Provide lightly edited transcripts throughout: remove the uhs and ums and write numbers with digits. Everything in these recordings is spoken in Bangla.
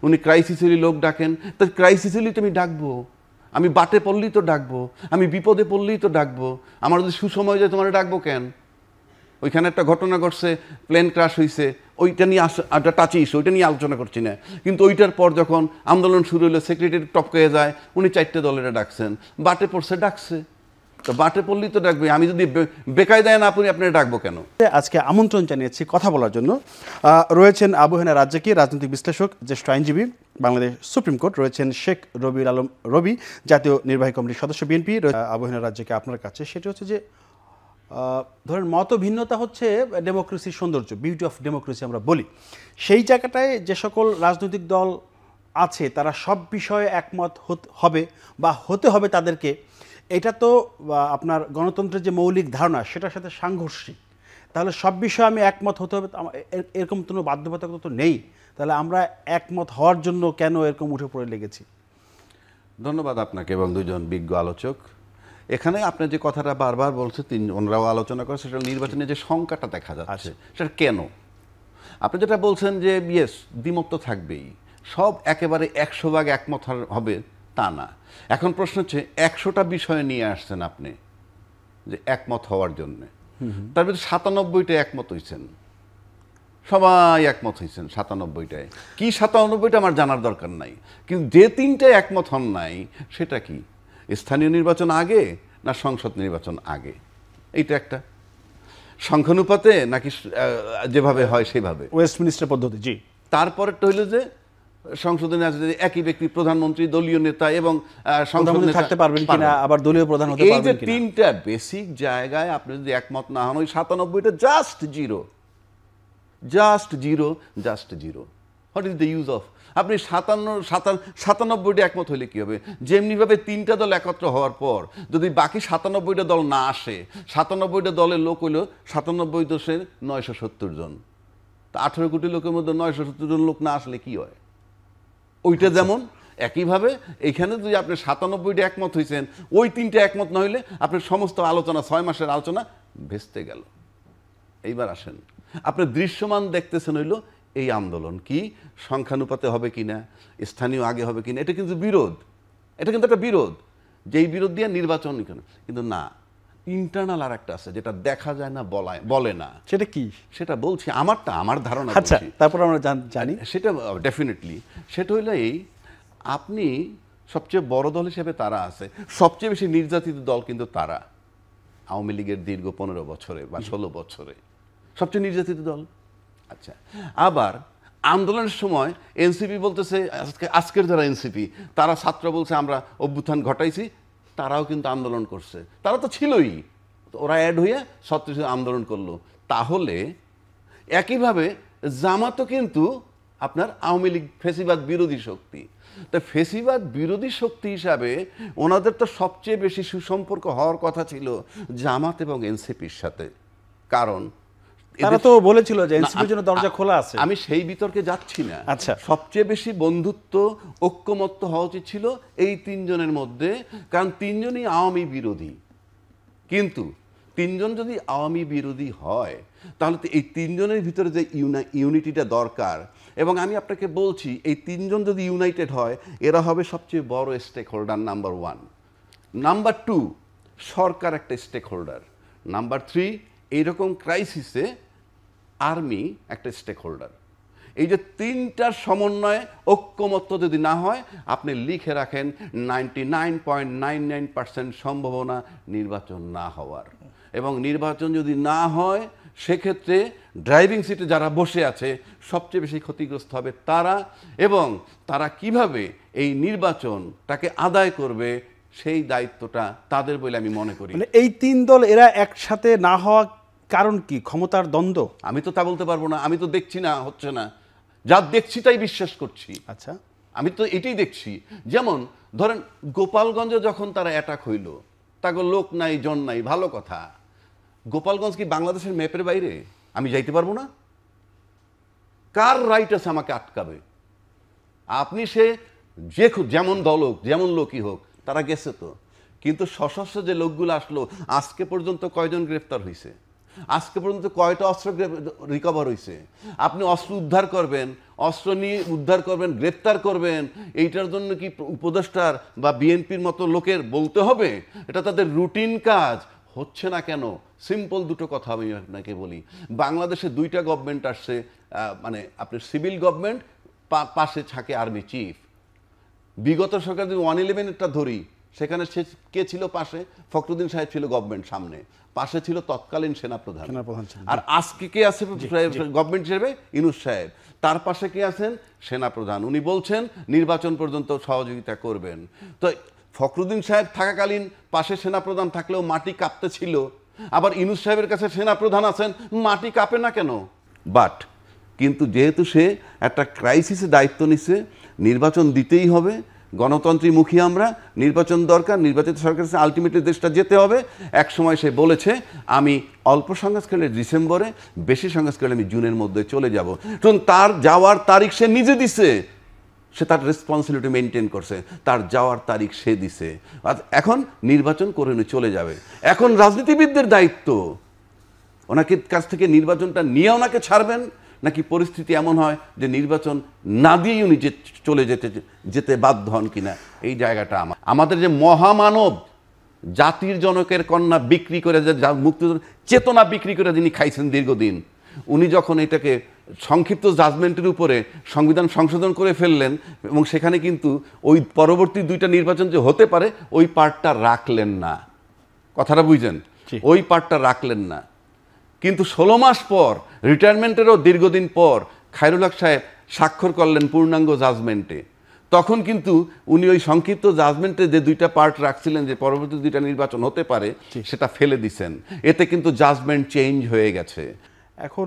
উনি ক্রাইসিসেরই লোক ডাকেন, তো ক্রাইসিসেরই তো আমি ডাকবো, আমি বাটে পড়লেই তো ডাকবো, আমি বিপদে পড়লেই তো ডাকবো। আমার যদি সুসময় যায় তোমার ডাকবো কেন? ওইখানে একটা ঘটনা ঘটছে, প্লেন ক্রাশ হয়েছে, ওইটা নিয়ে একটা টাচি ইস্যু, ওইটা নিয়ে আলোচনা করছি না। কিন্তু ওইটার পর যখন আন্দোলন শুরু হলো, সেক্রেটারি টপকে যায়, উনি 4টে দলেরা ডাকছেন, বাটে পড়ছে ডাকছে, তো বাটে পড়লেই তো ডাকবে। আমি যদি বেকায়দায় না পড়ি আপনারা ডাকবো কেন? আজকে আমন্ত্রণ জানিয়েছি কথা বলার জন্য। রয়েছেন আবু হেনা রাজ্জাকী, রাজনৈতিক বিশ্লেষক, জ্যেষ্ঠ আইনজীবী, বাংলাদেশ সুপ্রিম কোর্ট। রয়েছেন শেখ রবিউল আলম রবি, জাতীয় নির্বাহী কমিটির সদস্য, বিএনপি। আবু হেনা রাজ্জাকী, আপনার কাছে সেটি হচ্ছে যে ধরেন মত ভিন্নতা হচ্ছে ডেমোক্রেসির সৌন্দর্য, বিউটি অফ ডেমোক্রেসি আমরা বলি। সেই জায়গাটায় যে সকল রাজনৈতিক দল আছে তারা সব বিষয়ে একমত হবে বা হতে হবে তাদেরকে, এটা তো আপনার গণতন্ত্রের যে মৌলিক ধারণা সেটার সাথে সাংঘর্ষিক। তাহলে সব বিষয়ে আমি একমত হতে হবে, এরকম কোনো বাধ্যবাধকতা তো নেই। তাহলে আমরা একমত হওয়ার জন্য কেন এরকম উঠে পড়ে লেগেছি? ধন্যবাদ আপনাকে এবং দুজন বিজ্ঞ আলোচক। এখানে আপনি যে কথাটা বারবার বলছে, ওনারাও আলোচনা করে, সেটা নির্বাচনে যে সংখ্যাটা দেখা যাচ্ছে সেটা কেন। আপনি যেটা বলছেন যে ইয়েস, দ্বিমত তো থাকবেই, সব একেবারে 100 ভাগ একমত হবে তা না। এখন প্রশ্ন হচ্ছে 100টা বিষয় নিয়ে আসছেন আপনি যে একমত হওয়ার জন্যে, তার ভিতরে 97টা একমত হয়েছেন, সবাই একমত হয়েছেন 97টায়। কি 97টা আমার জানার দরকার নাই, কিন্তু যে 3টে একমত হন নাই সেটা কি? স্থানীয় নির্বাচন আগে না সংসদ নির্বাচন আগে, এইটা একটা সংখ্যানুপাতে নাকি যেভাবে হয় সেভাবে, ওয়েস্টমিনিস্টার পদ্ধতি। জি। তারপরেরটা হইল যে সংসদে একই ব্যক্তি প্রধানমন্ত্রী, দলীয় নেতা এবং সংসদ নেতা থাকতে পারবেন কিনা, আবার দলীয় প্রধান হতে পারবেন কিনা। এই যে 3টা বেসিক জায়গায় আপনি যদি একমত না হন, ওই 97টা just zero, just zero, just zero. What is the use of? আপনি 97টা একমত হইলে কি হবে? যেমনিভাবে 3টা দল একত্র হওয়ার পর যদি বাকি 97টা দল না আসে, 97টা দলের লোক হইল 97 দশের 970 জন, তা 18 কোটি লোকের মধ্যে 970 জন লোক না আসলে কি হয়? ওইটা যেমন একইভাবে এইখানে যদি আপনি 97টা একমত হয়েছেন, ওই 3টা একমত না হইলে আপনার সমস্ত আলোচনা, 6 মাসের আলোচনা ভেস্তে গেল। এইবার আসেন, আপনি দৃশ্যমান দেখতেছেন হইল এই আন্দোলন কি সংখ্যানুপাতে হবে কিনা, স্থানীয় আগে হবে কিনা, এটা কিন্তু বিরোধ, এটা কিন্তু একটা বিরোধ, যেই বিরোধ দিয়ে নির্বাচন কিন্তু না। ইন্টারনাল আর একটা আছে যেটা দেখা যায় না, বলে না। সেটা কি? সেটা বলছি, আমার ধারণা। আচ্ছা, তারপর আমরা জানি সেটা ডেফিনেটলি। সেটা হইলো এই, আপনি সবচেয়ে বড় দল হিসেবে তারা আছে, সবচেয়ে বেশি নির্যাতিত দল কিন্তু তারা, আওয়ামী লীগের দীর্ঘ 15 বছরে বা 16 বছরে সবচেয়ে নির্যাতিত দল। আচ্ছা, আবার আন্দোলনের সময় এনসিপি বলতেছে, আজকের যারা এনসিপি তারা ছাত্র বলছে আমরা অভ্যুত্থান ঘটাইছি, তারাও কিন্তু আন্দোলন করছে, তারা তো ছিলই, ওরা অ্যাড হয়ে ছত্রিশ আন্দোলন করলো। তাহলে একইভাবে জামাতও কিন্তু আপনার আওয়ামী লীগ ফেসিবাদ বিরোধী শক্তি। তা ফেসিবাদ বিরোধী শক্তি হিসাবে ওনাদের তো সবচেয়ে বেশি সুসম্পর্ক হওয়ার কথা ছিল জামাত এবং এনসিপির সাথে, কারণ তারা তো বলেছিল যে এনসিপির জন্য দরজা খোলা আছে। আমি সেই বিতর্কে যাচ্ছি না। আচ্ছা, সবচেয়ে বেশি বন্ধুত্ব, ঐক্যমত্য হওয়া উচিত ছিল এই 3 জনের মধ্যে, কারণ 3 জনই আওয়ামী বিরোধী। কিন্তু 3 জন যদি আওয়ামী বিরোধী হয় তাহলে তো এই 3 জনের ভিতরে যে ইউনিটিটা দরকার, এবং আমি আপনাকে বলছি এই 3 জন যদি ইউনাইটেড হয় এরা হবে সবচেয়ে বড় স্টেক হোল্ডার, নাম্বার 1। নাম্বার 2, সরকার একটা স্টেক হোল্ডার। নাম্বার 3, এইরকম ক্রাইসিসে আর্মি একটা স্টেক হোল্ডার। এই যে 3টার সমন্বয়ে ঐক্যমত্য যদি না হয়, আপনি লিখে রাখেন 99.99% সম্ভাবনা নির্বাচন না হওয়ার। এবং নির্বাচন যদি না হয় সেক্ষেত্রে ড্রাইভিং সিটে যারা বসে আছে সবচেয়ে বেশি ক্ষতিগ্রস্ত হবে তারা, এবং তারা কিভাবে এই নির্বাচনটাকে আদায় করবে সেই দায়িত্বটা তাদের বলে আমি মনে করি। মানে এই 3 দল এরা একসাথে না হওয়া কারণ কি? ক্ষমতার দ্বন্দ্ব? আমি তো তা বলতে পারবো না, আমি তো দেখছি না, হচ্ছে না, যা দেখছি তাই বিশ্বাস করছি। আচ্ছা, আমি তো এটাই দেখছি। যেমন ধরেন গোপালগঞ্জে যখন তারা অ্যাটাক হইল, তাকে লোক নাই জন নাই, ভালো কথা। গোপালগঞ্জ কি বাংলাদেশের ম্যাপের বাইরে? আমি যাইতে পারবো না? কার রাইট আছে আমাকে আটকাবে? আপনি সে যেমন দল হোক, যেমন লোকই হোক, তারা গেছে তো। কিন্তু সশস্ত্র যে লোকগুলো আসলো, আজকে পর্যন্ত কয়জন গ্রেফতার হয়েছে? আজকে পর্যন্ত কয়টা অস্ত্র রিকভার হয়েছে? আপনি অস্ত্র উদ্ধার করবেন, অস্ত্র নিয়ে উদ্ধার করবেন, গ্রেপ্তার করবেন, এইটার জন্য কি উপদেষ্টার বা বিএনপির মতো লোকের বলতে হবে? এটা তাদের রুটিন কাজ। হচ্ছে না কেন? সিম্পল দুটো কথা আমি আপনাকে বলি। বাংলাদেশে দুইটা গভর্নমেন্ট আসছে, মানে আপনার সিভিল গভর্নমেন্ট, পাশে থাকে আর্মি চিফ। বিগত সরকার যদি 111-টা ধরি, সেখানে সে কে ছিল পাশে? ফখরুদ্দিন সাহেব ছিল গভর্নমেন্ট সামনে, পাশে ছিল তৎকালীন সেনাপ্রধান। আর আজকে কে আছে গভর্নমেন্ট হিসেবে? ইউনূস সাহেব। তার পাশে কে আছেন? সেনাপ্রধান। উনি বলছেন নির্বাচন পর্যন্ত সহযোগিতা করবেন। তো ফখরুদ্দিন সাহেব থাকাকালীন পাশে সেনাপ্রধান থাকলেও মাটি কাঁপতে ছিল, আবার ইউনূস সাহেবের কাছে সেনাপ্রধান আছেন, মাটি কাঁপে না কেন? বাট কিন্তু যেহেতু সে একটা ক্রাইসিসে দায়িত্ব নিচ্ছে, নির্বাচন দিতেই হবে, গণতন্ত্রীমুখী আমরা, নির্বাচন দরকার, নির্বাচিত সরকারের আলটিমেটলি দেশটা যেতে হবে। এক সময় সে বলেছে আমি অল্প সংস্কারে ডিসেম্বরে, বেশি সংস্কারে আমি জুনের মধ্যে চলে যাব। কারণ তার যাওয়ার তারিখ সে নিজে দিছে, সে তার রেসপন্সিবিলিটি মেনটেন করছে, তার যাওয়ার তারিখ সে দিছে। আর এখন নির্বাচন করে উনি চলে যাবে। এখন রাজনীতিবিদদের দায়িত্ব, ওনাকে কাছ থেকে নির্বাচনটা নিয়ে ওনাকে ছাড়বেন, নাকি পরিস্থিতি এমন হয় যে নির্বাচন না দিয়েই উনি চলে যেতে বাধ্য হন কিনা, এই জায়গাটা আমাদের যে মহামানব, জাতির জনকের কন্যা বিক্রি করে, যে মুক্তিযুদ্ধ চেতনা বিক্রি করে যিনি খাইছেন দীর্ঘদিন, উনি যখন এটাকে সংক্ষিপ্ত জাজমেন্টের উপরে সংবিধান সংশোধন করে ফেললেন, এবং সেখানে কিন্তু ওই পরবর্তী দুইটা নির্বাচন যে হতে পারে ওই পার্টটা রাখলেন না। কথাটা বুঝছেন? ওই পার্টটা রাখলেন না। কিন্তু 16 মাস পর, রিটায়ারমেন্টেরও দীর্ঘদিন পর, খায়রুল হক সাহেব স্বাক্ষর করলেন পূর্ণাঙ্গ জাজমেন্টে। তখন কিন্তু উনি ওই সংক্ষিপ্ত জাজমেন্টে যে দুইটা পার্ট রাখছিলেন যে পরবর্তী দুইটা নির্বাচন হতে পারে, সেটা ফেলে দিছেন। এতে কিন্তু জাজমেন্ট চেঞ্জ হয়ে গেছে। এখন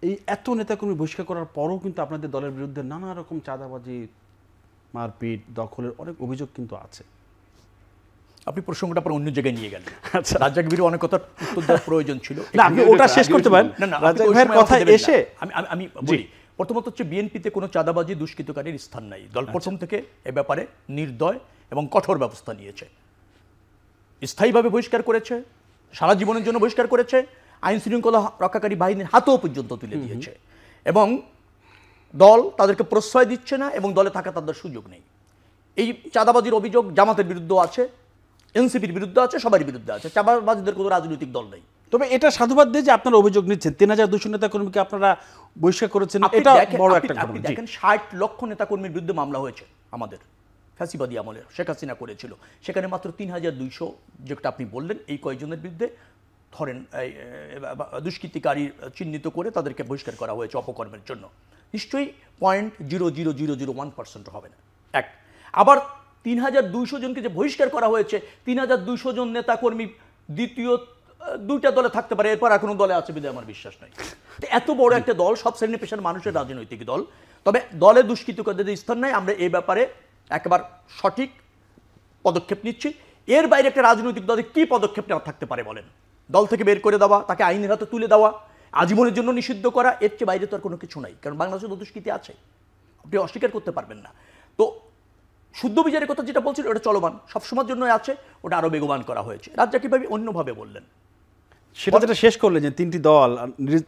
এই এত নেতাকর্মী বহিষ্কার করার পরও কিন্তু আপনাদের দলের বিরুদ্ধে নানা রকম চাঁদাবাজি, মারপিট, দখলের অনেক অভিযোগ কিন্তু আছে। আপনি প্রসঙ্গটা পর অন্য জায়গায় নিয়ে গেলেন। আচ্ছা, রাজ্জাক বীর অনেক কথা উত্তর দেওয়ার প্রয়োজন ছিল। না, আপনি ওটা শেষ করতে পারেন। না, রাজ্জাক ভাইয়ের কথা এসে আমি বলি, প্রথমত হচ্ছে বিএনপিতে কোনো চাঁদাবাজি, দুষ্কৃতকারীর স্থান নাই। দল প্রথম থেকে এ ব্যাপারে নির্দয় এবং কঠোর ব্যবস্থা নিয়েছে। স্থায়ীভাবে বহিষ্কার করেছে, সারা জীবনের জন্য বহিষ্কার করেছে, আইন শৃঙ্খলা রক্ষাকারী বাহিনীর হাতেও পর্যন্ত তুলে দিয়েছে, এবং দল তাদেরকে প্রশ্রয় দিচ্ছে না, এবং দলে থাকা তাদের সুযোগ নেই। এই চাঁদাবাজির অভিযোগ জামাতের বিরুদ্ধে আছে, এনসিপির বিরুদ্ধে আছে, সবার বিরুদ্ধে আছে। চাঁদাবাজিদের কোনো রাজনৈতিক দল নেই। তবে এটা সাধুবাদ দিয়ে যে আপনারা অভিযোগ নিচ্ছেন, 3200 নেতাকর্মীকে আপনারা বহিষ্কার করেছেন, এটা বড় একটা ঘটনা। আপনি দেখেন 60 লক্ষ নেতাকর্মীর বিরুদ্ধে মামলা হয়েছে আমাদের ফ্যাসিবাদী আমলে, শেখ হাসিনা করেছিল। সেখানে মাত্র 3200, যেটা আপনি বললেন, এই কয়েকজনের বিরুদ্ধে ধরেন দুষ্কৃতিকারী চিহ্নিত করে তাদেরকে বহিষ্কার করা হয়েছে অপকর্মের জন্য। নিশ্চয়ই 0.00001% হবে না। এক, আবার 3200 জনকে যে বহিষ্কার করা হয়েছে, 3200 জন নেতাকর্মী দ্বিতীয় দুইটা দলে থাকতে পারে, এরপর এখনো দলে আছে বিধায় আমার বিশ্বাস নাই। এত বড় একটা দল, সব শ্রেণী পেশার মানুষের রাজনৈতিক দল, তবে দলে দুষ্কৃতকারীদের স্থান নাই। আমরা এই ব্যাপারে একেবারে সঠিক পদক্ষেপ নিচ্ছি। এর বাইরে একটা রাজনৈতিক দলে কি পদক্ষেপ নেওয়া থাকতে পারে বলেন? দল থেকে বের করে দেওয়া, তাকে আইনের হাতে তুলে দেওয়া, আজীবনের জন্য নিষিদ্ধ করা, এর চেয়ে বাইরে তো আর কোনো কিছু নাই। কারণ বাংলাদেশে তো দুষ্কৃতি আছে, আপনি অস্বীকার করতে পারবেন না। তো শুদ্ধ বিচারের কথা যেটা বলছিল, ওটা চলমান, সবসময়ের জন্য আছে, ওটা আরও বেগবান করা হয়েছে। রাজ্জাক ভাবে অন্যভাবে বললেন, সেটা যেটা শেষ করলেন যে 3টি দল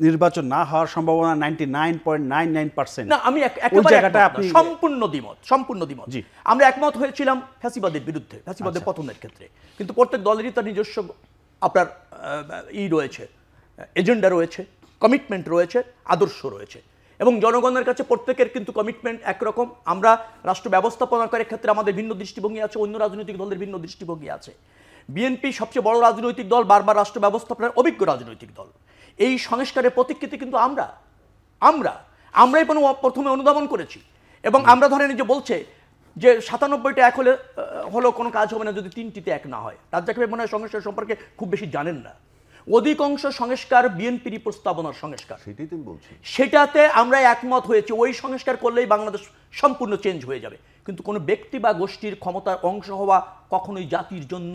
নির্বাচন না হওয়ার সম্ভাবনা 99.99%। না, আমি সম্পূর্ণ দ্বিমত। আমরা একমত হয়েছিলাম ফ্যাসিবাদের বিরুদ্ধে, ফ্যাসিবাদের পতনের ক্ষেত্রে। কিন্তু প্রত্যেক দলেরই তার নিজস্ব আপনার রয়েছে, এজেন্ডা রয়েছে, কমিটমেন্ট রয়েছে, আদর্শ রয়েছে, এবং জনগণের কাছে প্রত্যেকের কিন্তু কমিটমেন্ট একরকম। আমরা রাষ্ট্র ব্যবস্থাপনার ক্ষেত্রে আমাদের ভিন্ন দৃষ্টিভঙ্গি আছে, অন্য রাজনৈতিক দলের ভিন্ন দৃষ্টিভঙ্গি আছে। বিএনপি সবচেয়ে বড় রাজনৈতিক দল, বারবার রাষ্ট্র ব্যবস্থাপনার অভিজ্ঞ রাজনৈতিক দল। এই সংস্কারের প্রতিকৃতি কিন্তু আমরাই প্রথমে অনুধাবন করেছি। এবং আমরা ধরেন যে বলছে যে 97টা এক হলেও কোনো কাজ হবে না যদি 3টিতে এক না হয়। রাজ্জাক ভাই মনে হয় সংস্কার সম্পর্কে খুব বেশি জানেন না। অধিকাংশ সংস্কার বিএনপির প্রস্তাবনার সংস্কার, সেটাতে আমরা একমত হয়েছি। ওই সংস্কার করলেই বাংলাদেশ সম্পূর্ণ চেঞ্জ হয়ে যাবে। কিন্তু কোনো ব্যক্তি বা গোষ্ঠীর ক্ষমতার অংশ হওয়া কখনোই জাতির জন্য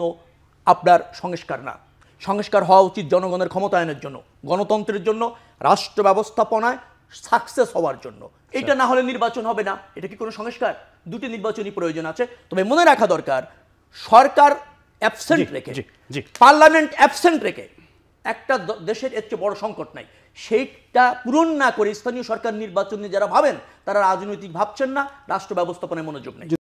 আপনার সংস্কার না। সংস্কার হওয়া উচিত জনগণের ক্ষমতায়নের জন্য, গণতন্ত্রের জন্য, রাষ্ট্র ব্যবস্থাপনায় সাকসেস হওয়ার জন্য। এটা না হলে নির্বাচন হবে না। এটা কি কোনো সংস্কার? দুটি নির্বাচনই প্রয়োজন আছে। তবে মনে রাখা দরকার, সরকার অ্যাবসেন্ট রেখে, পার্লামেন্ট অ্যাবসেন্ট রেখে একটা দেশের এর চেয়ে বড় সংকট নাই, সেইটা পূরণ না করে স্থানীয় সরকার নির্বাচন নিয়ে যারা ভাবেন তারা রাজনৈতিক ভাবছেন না, রাষ্ট্র ব্যবস্থাপনায় মনোযোগ নেই।